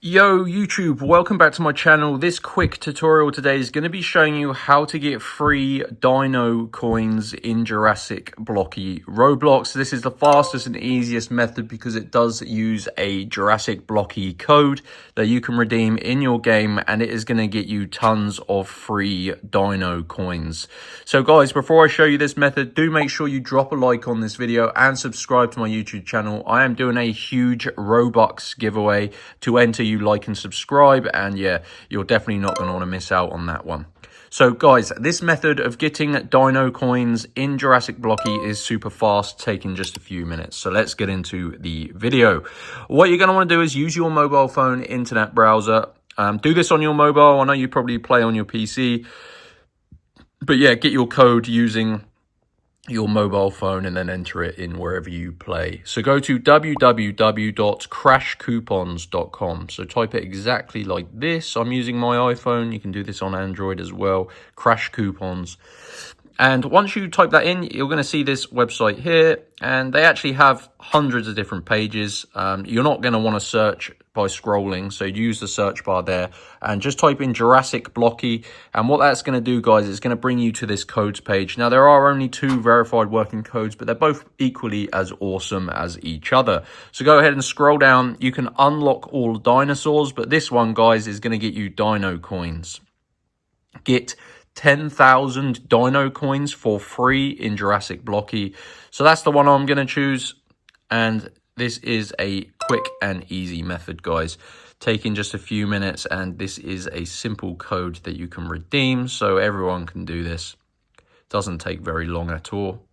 Yo YouTube, welcome back to my channel. This quick tutorial today is going to be showing you how to get free DINO coins in Jurassic Blocky Roblox. This is the fastest and easiest method because it does use a Jurassic Blocky code that you can redeem in your game, and it is going to get you tons of free DINO coins. So guys, before I show you this method, do make sure you drop a like on this video and subscribe to my YouTube channel. I am doing a huge Robux giveaway. To enter, you like and subscribe, and yeah, you're definitely not going to want to miss out on that one. So guys, this method of getting DINO coins in Jurassic Blocky is super fast, taking just a few minutes. So let's get into the video. What you're going to want to do is use your mobile phone internet browser. Do this on your mobile. I know you probably play on your PC, but yeah, get your code using your mobile phone and then enter it in wherever you play. So go to www.crashcoupons.com. So type it exactly like this. I'm using my iPhone. You can do this on Android as well. Crash Coupons. And once you type that in, you're going to see this website here, and they actually have hundreds of different pages. You're not going to want to search by scrolling, so use the search bar there and just type in Jurassic Blocky, and what that's going to do, guys, is going to bring you to this codes page. Now, there are only 2 verified working codes, but they're both equally as awesome as each other. So go ahead and scroll down. You can unlock all dinosaurs, but this one, guys, is going to get you DINO coins. Get 10,000 DINO coins for free in Jurassic Blocky. So that's the one I'm going to choose, and this is a quick and easy method, guys, taking just a few minutes, and this is a simple code that you can redeem, so everyone can do this. Doesn't take very long at all.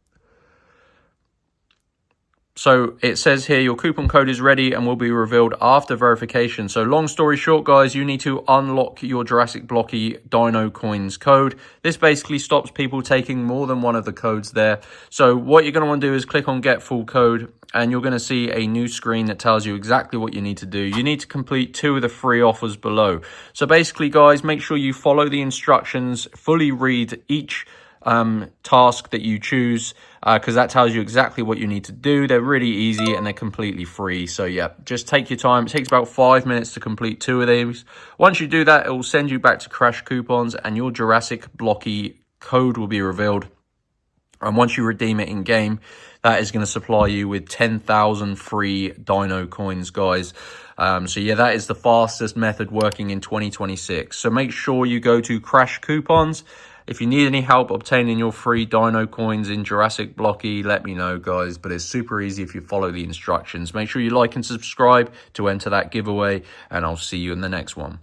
So it says here your coupon code is ready and will be revealed after verification. So long story short, guys, you need to unlock your Jurassic Blocky DINO coins code. This basically stops people taking more than one of the codes there. So what you're going to want to do is click on get full code, and you're going to see a new screen that tells you exactly what you need to do. You need to complete 2 of the free offers below. So basically, guys, make sure you follow the instructions, fully read each task that you choose, because that tells you exactly what you need to do. They're really easy and they're completely free. So yeah, just take your time. It takes about 5 minutes to complete 2 of these. Once you do that, it will send you back to Crash Coupons, and your Jurassic Blocky code will be revealed. And once you redeem it in game, that is going to supply you with 10,000 free DINO coins, guys. So yeah, that is the fastest method working in 2026. So make sure you go to Crash Coupons. If you need any help obtaining your free DINO coins in Jurassic Blocky, let me know, guys. But it's super easy if you follow the instructions. Make sure you like and subscribe to enter that giveaway, and I'll see you in the next one.